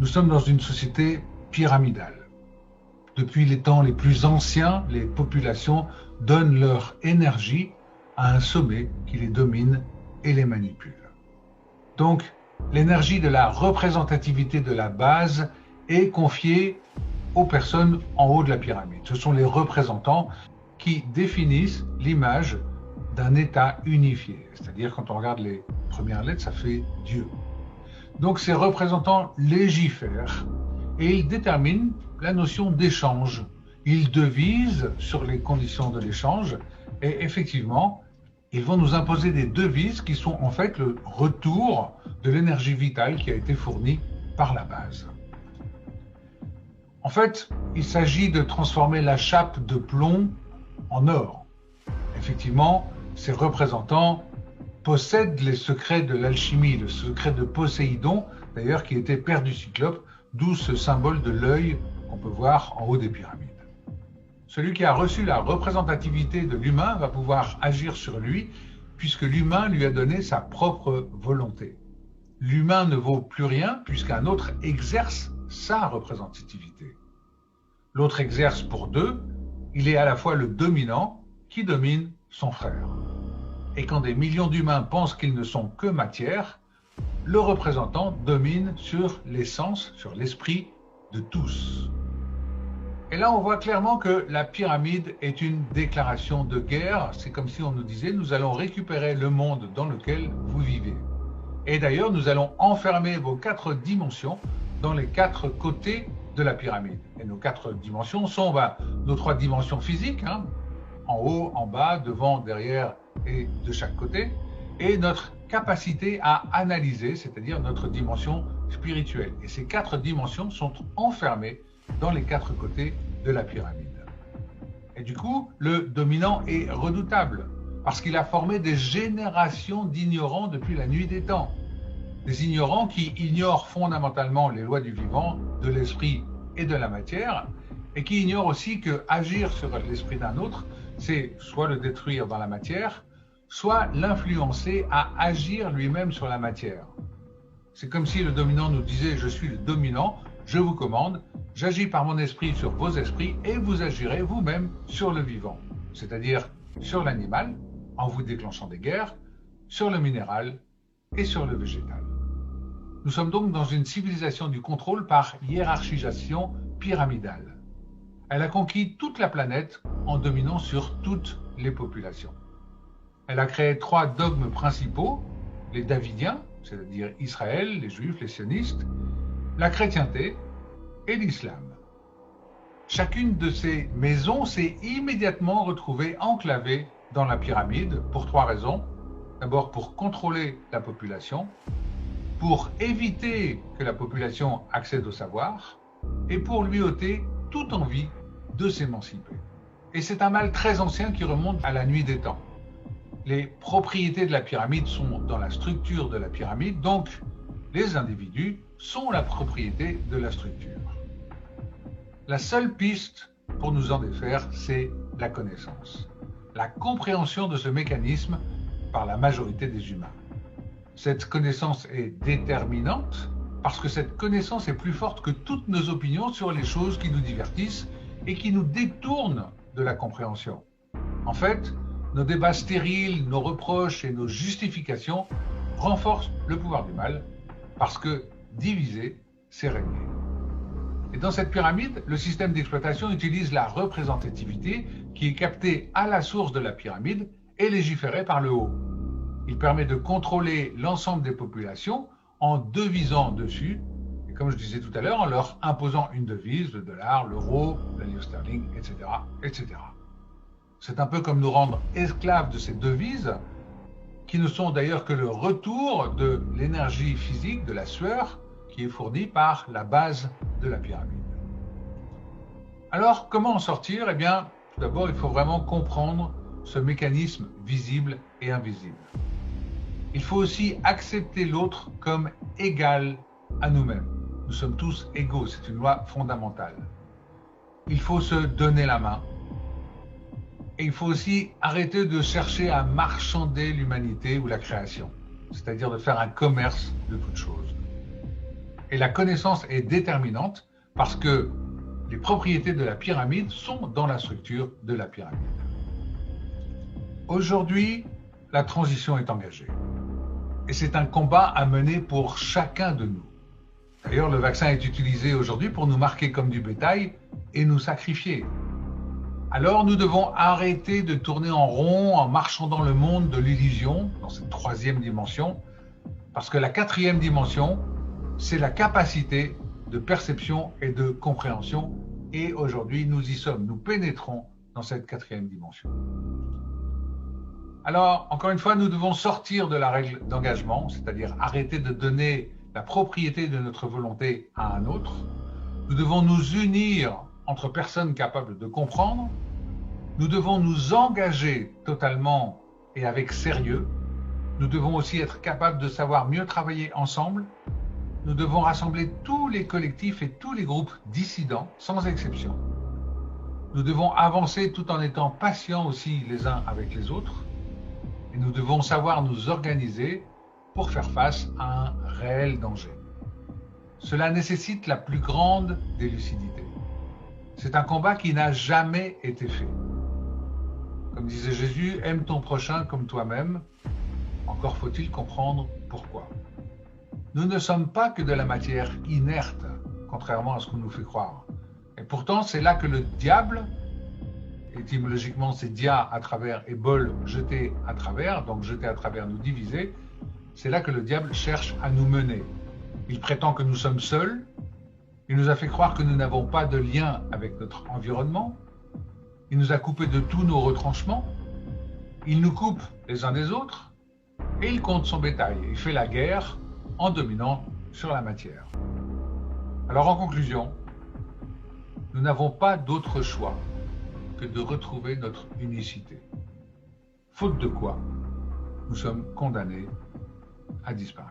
Nous sommes dans une société pyramidale. Depuis les temps les plus anciens, les populations donnent leur énergie à un sommet qui les domine et les manipule. Donc, l'énergie de la représentativité de la base est confiée aux personnes en haut de la pyramide. Ce sont les représentants qui définissent l'image d'un État unifié. C'est-à-dire, quand on regarde les premières lettres, ça fait Dieu. Donc, ces représentants légifèrent et ils déterminent la notion d'échange. Ils devisent sur les conditions de l'échange et effectivement, ils vont nous imposer des devises qui sont en fait le retour de l'énergie vitale qui a été fournie par la base. En fait, il s'agit de transformer la chape de plomb en or. Effectivement, ces représentants possèdent les secrets de l'alchimie, le secret de Poséidon, d'ailleurs, qui était père du Cyclope, d'où ce symbole de l'œil qu'on peut voir en haut des pyramides. Celui qui a reçu la représentativité de l'humain va pouvoir agir sur lui, puisque l'humain lui a donné sa propre volonté. L'humain ne vaut plus rien, puisqu'un autre exerce sa représentativité. L'autre exerce pour deux, il est à la fois le dominant qui domine son frère. Et quand des millions d'humains pensent qu'ils ne sont que matière, le représentant domine sur l'essence, sur l'esprit de tous. Et là, on voit clairement que la pyramide est une déclaration de guerre. C'est comme si on nous disait, nous allons récupérer le monde dans lequel vous vivez. Et d'ailleurs, nous allons enfermer vos 4 dimensions dans les 4 côtés de la pyramide. Et nos 4 dimensions sont nos 3 dimensions physiques, en haut, en bas, devant, derrière et de chaque côté, et notre capacité à analyser, c'est-à-dire notre dimension spirituelle. Et ces 4 dimensions sont enfermées dans les 4 côtés de la pyramide. Et du coup, le dominant est redoutable, parce qu'il a formé des générations d'ignorants depuis la nuit des temps. Des ignorants qui ignorent fondamentalement les lois du vivant, de l'esprit et de la matière, et qui ignorent aussi que agir sur l'esprit d'un autre, c'est soit le détruire dans la matière, soit l'influencer à agir lui-même sur la matière. C'est comme si le dominant nous disait « je suis le dominant, je vous commande, j'agis par mon esprit sur vos esprits et vous agirez vous-même sur le vivant, c'est-à-dire sur l'animal, en vous déclenchant des guerres, sur le minéral et sur le végétal. » Nous sommes donc dans une civilisation du contrôle par hiérarchisation pyramidale. Elle a conquis toute la planète en dominant sur toutes les populations. Elle a créé 3 dogmes principaux, les Davidiens, c'est-à-dire Israël, les Juifs, les sionistes, la chrétienté et l'islam. Chacune de ces maisons s'est immédiatement retrouvée enclavée dans la pyramide pour 3 raisons. D'abord pour contrôler la population, pour éviter que la population accède au savoir et pour lui ôter toute envie de s'émanciper. Et c'est un mal très ancien qui remonte à la nuit des temps. Les propriétés de la pyramide sont dans la structure de la pyramide, donc les individus sont la propriété de la structure. La seule piste pour nous en défaire, c'est la connaissance. La compréhension de ce mécanisme par la majorité des humains. Cette connaissance est déterminante parce que cette connaissance est plus forte que toutes nos opinions sur les choses qui nous divertissent et qui nous détournent de la compréhension. En fait, nos débats stériles, nos reproches et nos justifications renforcent le pouvoir du mal parce que diviser, c'est régner. Et dans cette pyramide, le système d'exploitation utilise la représentativité qui est captée à la source de la pyramide et légiférée par le haut. Il permet de contrôler l'ensemble des populations en devisant dessus, et comme je disais tout à l'heure, en leur imposant une devise, le dollar, l'euro, la livre sterling, etc., etc. C'est un peu comme nous rendre esclaves de ces devises, qui ne sont d'ailleurs que le retour de l'énergie physique, de la sueur, qui est fournie par la base de la pyramide. Alors, comment en sortir? Eh bien, tout d'abord, il faut vraiment comprendre ce mécanisme visible et invisible. Il faut aussi accepter l'autre comme égal à nous-mêmes. Nous sommes tous égaux, c'est une loi fondamentale. Il faut se donner la main. Et il faut aussi arrêter de chercher à marchander l'humanité ou la création, c'est-à-dire de faire un commerce de toutes choses. Et la connaissance est déterminante parce que les propriétés de la pyramide sont dans la structure de la pyramide. Aujourd'hui, la transition est engagée. Et c'est un combat à mener pour chacun de nous. D'ailleurs, le vaccin est utilisé aujourd'hui pour nous marquer comme du bétail et nous sacrifier. Alors nous devons arrêter de tourner en rond en marchant dans le monde de l'illusion, dans cette troisième dimension, parce que la quatrième dimension, c'est la capacité de perception et de compréhension. Et aujourd'hui, nous y sommes, nous pénétrons dans cette quatrième dimension. Alors, encore une fois, nous devons sortir de la règle d'engagement, c'est-à-dire arrêter de donner la propriété de notre volonté à un autre. Nous devons nous unir entre personnes capables de comprendre. Nous devons nous engager totalement et avec sérieux. Nous devons aussi être capables de savoir mieux travailler ensemble. Nous devons rassembler tous les collectifs et tous les groupes dissidents, sans exception. Nous devons avancer tout en étant patients aussi les uns avec les autres. Et nous devons savoir nous organiser pour faire face à un réel danger. Cela nécessite la plus grande des lucidités. C'est un combat qui n'a jamais été fait. Comme disait Jésus, aime ton prochain comme toi-même. Encore faut-il comprendre pourquoi. Nous ne sommes pas que de la matière inerte, contrairement à ce qu'on nous fait croire. Et pourtant, c'est là que le diable, étymologiquement c'est dia à travers et bol, jeter à travers, donc jeter à travers, nous diviser, c'est là que le diable cherche à nous mener. Il prétend que nous sommes seuls, il nous a fait croire que nous n'avons pas de lien avec notre environnement, il nous a coupés de tous nos retranchements, il nous coupe les uns des autres, et il compte son bétail, il fait la guerre en dominant sur la matière. Alors en conclusion, nous n'avons pas d'autre choix que de retrouver notre unicité. Faute de quoi, nous sommes condamnés à disparaître.